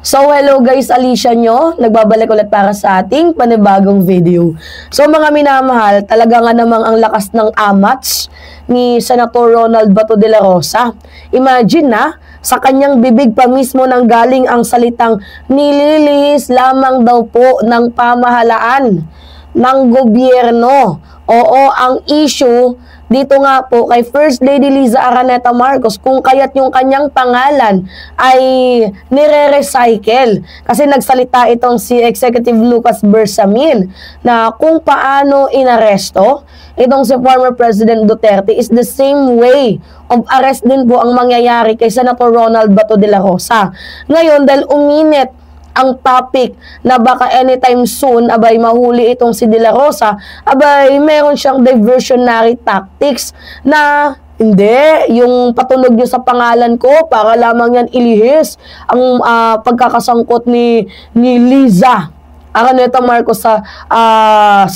So, hello guys, Alicia nyo. Nagbabalik ulit para sa ating panibagong video. So, mga minamahal, talaga nga namang ang lakas ng amats ni Senator Ronald Bato de la Rosa. Imagine na, sa kanyang bibig pa mismo nang galing ang salitang nililihis lamang daw po ng pamahalaan ng gobyerno. Oo, ang issue dito nga po kay First Lady Liza Araneta Marcos kung kaya't yung kanyang pangalan ay nire-recycle. Kasi nagsalita itong si Executive Lucas Bersamin na kung paano inaresto itong si former President Duterte is the same way of arrest din po ang mangyayari kay Senator Ronald Bato de la Rosa. Ngayon, dahil uminit ang topic na baka anytime soon, abay mahuli itong si De La Rosa, abay meron siyang diversionary tactics na hindi, yung patunog nyo sa pangalan ko para lamang yan ilihis ang pagkakasangkot ni Liza Araneta Marcos sa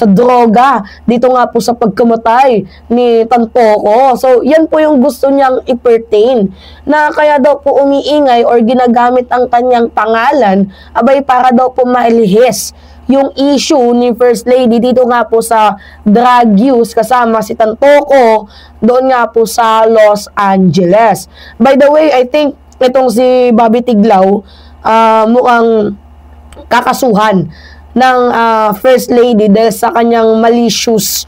droga, dito nga po sa pagkamatay ni Tantoco. So, yan po yung gusto niyang i-pertain, na kaya daw po umiingay or ginagamit ang kanyang pangalan, abay para daw po mailihis yung issue ni First Lady dito nga po sa drug use kasama si Tantoco doon nga po sa Los Angeles. By the way, I think itong si Bobby Tiglaw mukhang kakasuhan ng First Lady dahil sa kanyang malicious,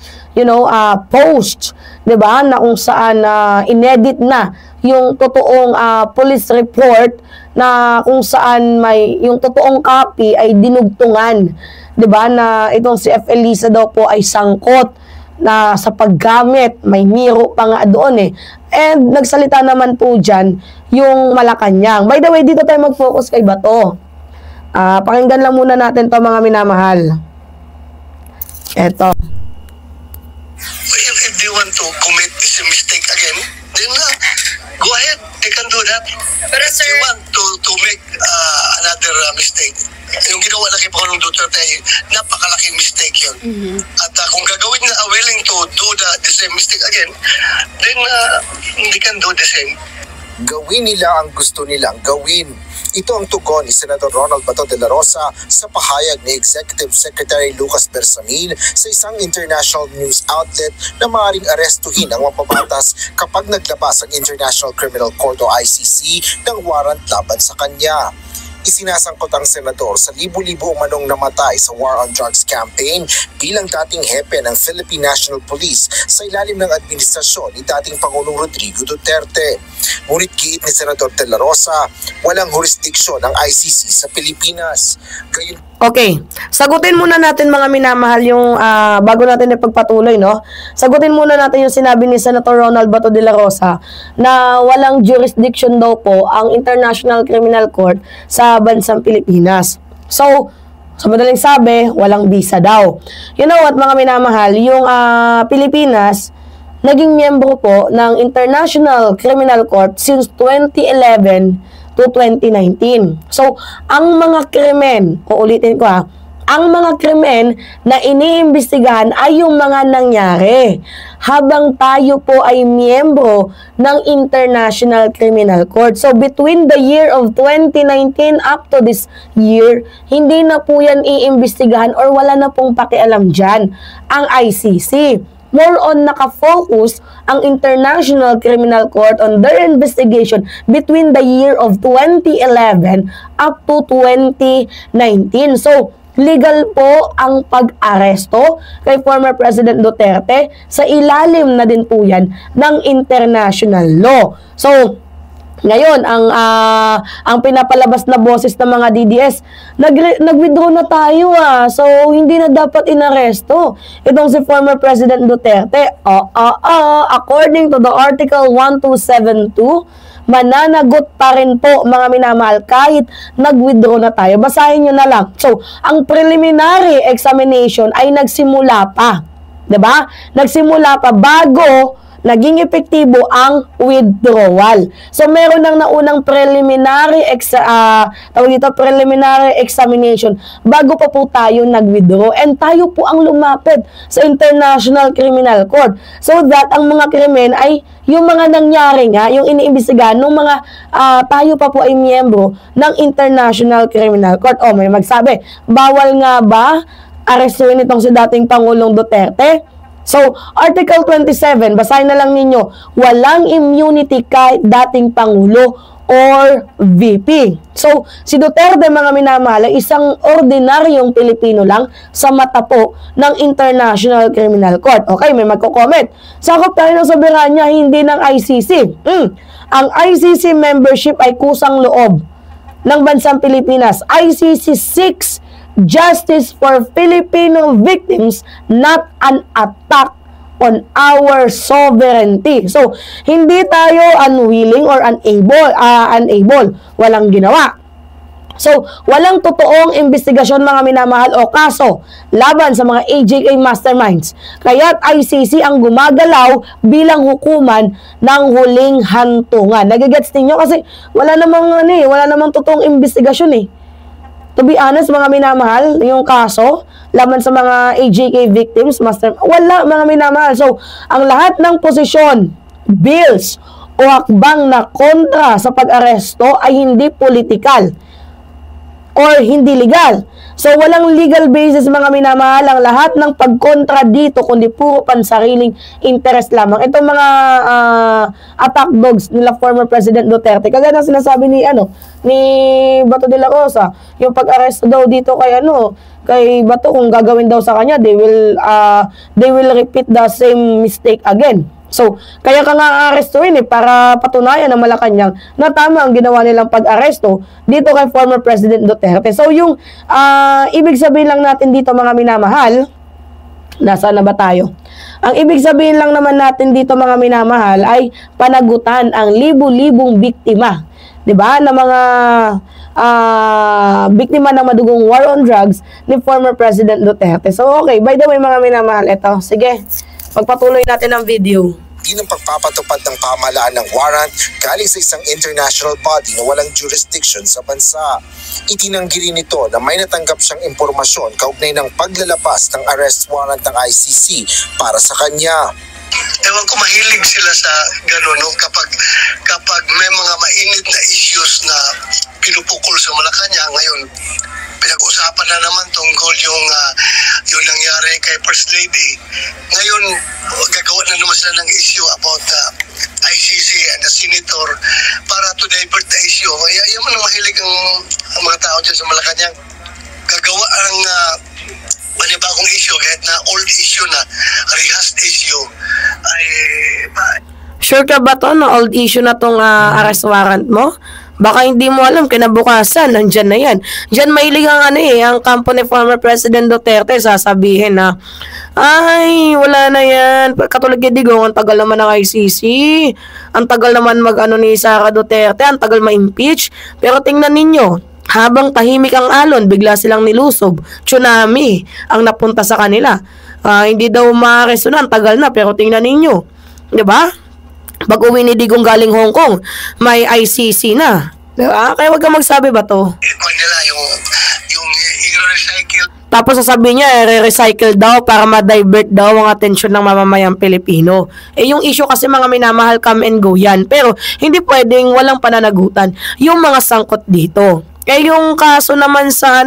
post, 'di ba? Na kung saan inedit na yung totoong police report na kung saan may yung totoong copy ay dinugtungan, 'di ba? Na itong si F. Elisa daw po ay sangkot na sa paggamit, may miro pa nga doon eh. And nagsalita naman po diyan yung Malacanang. By the way, dito tayo mag-focus kay Bato. Pakinggan lang muna natin to, mga minamahal. Eto. If they want to commit this mistake again, then go ahead, they can do that. Pero sir, if you want to make another mistake, yung ginawa na kay Pangulong Duterte ay napakalaking mistake yun. At kung gagawin na willing to do the same mistake again, then they can do the same. Gawin nila ang gusto nilang gawin. Ito ang tugon ni Senator Ronald Bato de la Rosa sa pahayag ni Executive Secretary Lucas Bersamin sa isang international news outlet na maaaring arestuhin ang mapapatas kapag naglabas ang International Criminal Court o ICC ng warrant laban sa kanya. Isinasangkot ang senador sa libu-libo umanong namatay sa War on Drugs campaign bilang dating hepe ng Philippine National Police sa ilalim ng administrasyon ni dating Pangulong Rodrigo Duterte. Ngunit giit ni Senador De La Rosa, walang jurisdiksyon ng ICC sa Pilipinas. Okay, sagutin muna natin, mga minamahal, yung bago natin ipagpatuloy, no? Sagutin muna natin yung sinabi ni Senator Ronald Bato de la Rosa na walang jurisdiction daw po ang International Criminal Court sa bansang Pilipinas. So, sa madaling sabi, walang visa daw. You know what, mga minamahal, yung Pilipinas naging miyembro po ng International Criminal Court since 2011 to 2019. So, ang mga krimen, uulitin ko ang mga krimen na iniimbestigahan ay yung mga nangyari habang tayo po ay miyembro ng International Criminal Court. So, between the year of 2019 up to this year, hindi na po yan iimbestigahan or wala na pong pakialam dyan ang ICC. More on nakafocus ang International Criminal Court on their investigation between the year of 2011 up to 2019. So, legal po ang pag-aresto kay former President Duterte, sa ilalim na din po yan ng international law. So, ngayon, ang pinapalabas na boses ng mga DDS, nag-withdraw na tayo So, hindi na dapat inaresto itong si former President Duterte. According to the Article 1272, mananagot pa rin po, mga minamahal, kahit nag-withdraw na tayo. Basahin nyo na lang. So, ang preliminary examination ay nagsimula pa. 'Di ba? Nagsimula pa bago naging epektibo ang withdrawal. So meron nang naunang preliminary preliminary examination bago pa po tayo nag-withdraw, and tayo po ang lumapit sa International Criminal Court so that ang mga krimen ay yung mga nangyari nga, yung iniimbestigahan nung mga tayo pa po ay miyembro ng International Criminal Court. O may magsabi, bawal nga ba arestuin itong si dating Pangulong Duterte? So, Article 27, basahin na lang ninyo, walang immunity kahit dating Pangulo or VP. So, si Duterte, mga minamahal, ay isang ordinaryong Pilipino lang sa mata po ng International Criminal Court. Okay, may magko-comment. Sakop tayo ng soberanya, hindi ng ICC. Ang ICC membership ay kusang loob ng bansang Pilipinas. ICC seeks justice for Filipino victims, not an attack on our sovereignty. So, hindi tayo unwilling or unable. Walang ginawa. So, walang totoong investigasyon, mga minamahal, o kaso laban sa mga AJK masterminds. Kaya't ICC ang gumagalaw bilang hukuman ng huling hantungan. Nagigets ninyo? Kasi wala namang totoong investigasyon eh. To be honest, mga minamahal, yung kaso laban sa mga AJK victims, wala, mga minamahal. So, ang lahat ng posisyon, bills, o hakbang na kontra sa pag-aresto ay hindi political or hindi legal. So, walang legal basis, mga minamahal, ang lahat ng pagkontra dito, kundi puro pansariling interest lamang. Itong mga attack dogs nila former President Duterte, kagaya ng sinasabi ni Bato de la Rosa, yung pag-arrest daw dito kay Bato, kung gagawin daw sa kanya, they will repeat the same mistake again. So, kaya ka nga arestuin para patunayan ng Malacanang na tama ang ginawa nilang pag-aresto dito kay former President Duterte. So, yung ibig sabihin lang natin dito, mga minamahal, nasaan na ba tayo? Ang ibig sabihin lang naman natin dito, mga minamahal, ay panagutan ang libu-libong biktima, 'di ba? Na mga biktima ng madugong war on drugs ni former President Duterte. So, okay, by the way, mga minamahal, ito, sige, pagpatuloy natin ang video. Di ng pagpapatupad ng pamahalaan ng warrant galing sa isang international body na walang jurisdiction sa bansa. Itinanggi rin nito na may natanggap siyang impormasyon kaugnay ng paglalabas ng arrest warrant ng ICC para sa kanya. Ewan ko, mahilig sila sa gano'n, no? Kapag may mga mainit na issues na pinupukol sa Malacanang, ngayon pinag-usapan na naman tungkol yung nangyari kay First Lady. Ngayon, gagawa na naman sila ng issue about ICC and the Senator para to divert the issue. Yan man ang mahilig ang mga tao dyan sa Malacanang. Gagawa ang panibagong issue, kahit na old issue na, rehashed issue, ay... Sure ka ba to na old issue na tong arrest warrant mo? Baka hindi mo alam, kinabukasan, nandyan na yan. Diyan mahilig ang kampo ni former President Duterte, sasabihin na, ay, wala na yan. Katulad kay Digong, ang tagal naman ng ICC. Ang tagal naman ni Sara Duterte, ang tagal ma-impeach. Pero tingnan ninyo, habang tahimik ang alon, bigla silang nilusob. Tsunami ang napunta sa kanila. Hindi daw ma-arresto na, ang tagal na, pero tingnan ninyo. Diba? Pag-uwi ni Digong galing Hong Kong, may ICC na. Diba? Kaya wag kang magsabi ba to? Nila yung i-recycle. Tapos sasabihin niya, re-recycle daw para ma-divert daw ang atensyon ng mamamayang Pilipino. Yung issue kasi, mga minamahal, come and go yan. Pero hindi pwedeng walang pananagutan yung mga sangkot dito. Yung kaso naman sa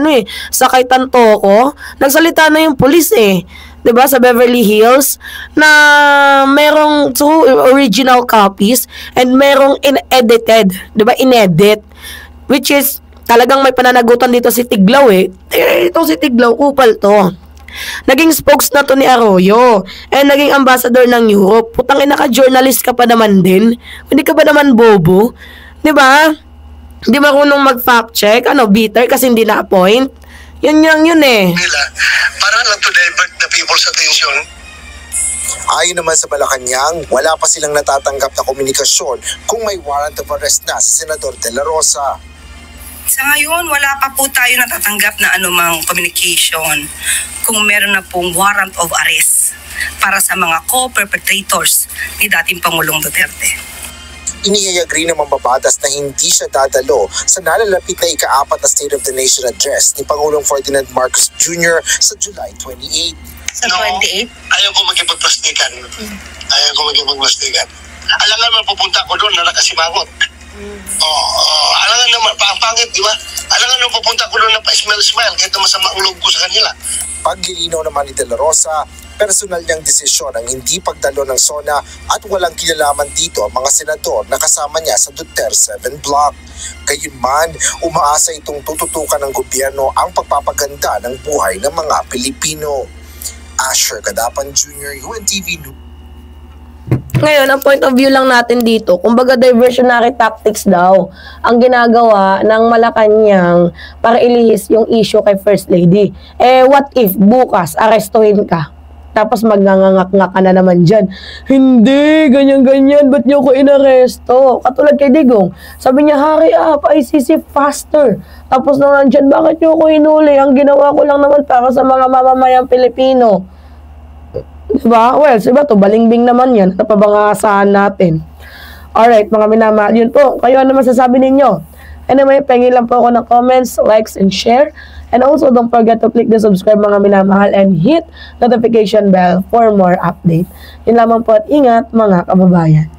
sa kay Tantoco, nagsalita na yung pulis 'di ba, sa Beverly Hills, na merong 2 original copies and merong in-edited, 'di ba, inedit, which is talagang may pananagutan dito si Tiglaw itong si Tiglaw, kupal to. Naging spokes na to ni Arroyo and naging ambassador ng Europe. Putang ina ka, journalist ka pa naman din. Hindi ka ba naman bobo? 'Di ba? Hindi marunong mag-fact check, bitter kasi hindi na-appoint. Yun nila, para lang to divert the people's attention. Ayon naman sa Malacanang, wala pa silang natatanggap na komunikasyon kung may warrant of arrest na si Senador De La Rosa. Sa ngayon, wala pa po tayo natatanggap na anumang communication kung meron na pong warrant of arrest para sa mga co-perpetrators ni dating Pangulong Duterte. Inihayag rin ng mambabatas na hindi siya dadalo sa nalalapit na ika-4 na State of the Nation Address ni Pangulong Ferdinand Marcos Jr. sa July 28. Sa 28? Ayaw ko magkipagplastikan. Ayaw ko magkipagplastikan. Alangan man pupunta ko doon na nakasimangot. Alangan naman, pangit, di ba? Alangan naman pupunta ko doon na pa-smile-smile kahit na masama ang loob ko sa kanila. Paglilinaw naman ni De La Rosa, personal niyang desisyon ang hindi pagdalo ng SONA at walang kinalaman dito ang mga senador na kasama niya sa Duterte 7 Block. Gayunman, umaasa itong tututukan ng gobyerno ang pagpapaganda ng buhay ng mga Pilipino. Asher Cadapan Jr., UNTV News. Ngayon, ang point of view lang natin dito, kumbaga diversionary tactics daw ang ginagawa ng Malacanang para ilihis yung issue kay First Lady. What if bukas arestuhin ka? Tapos magngangangak-ngak ka na naman dyan. Hindi, ganyan-ganyan, ba't niyo ko inaresto? Katulad kay Digong, sabi niya, hurry up, ICC faster. Tapos naman dyan, bakit niyo ko hinuli? Ang ginawa ko lang naman para sa mga mamamayang Pilipino. Diba? Well, diba to, balingbing naman yan. Napabangasahan natin. Alright, mga minamahal. Yun po, kayo ano masasabi ninyo? Anyway, pengi lang po ako ng comments, likes, and share. And also, don't forget to click the subscribe mga minamahal and hit notification bell for more update. Yun lamang po at ingat mga kababayan.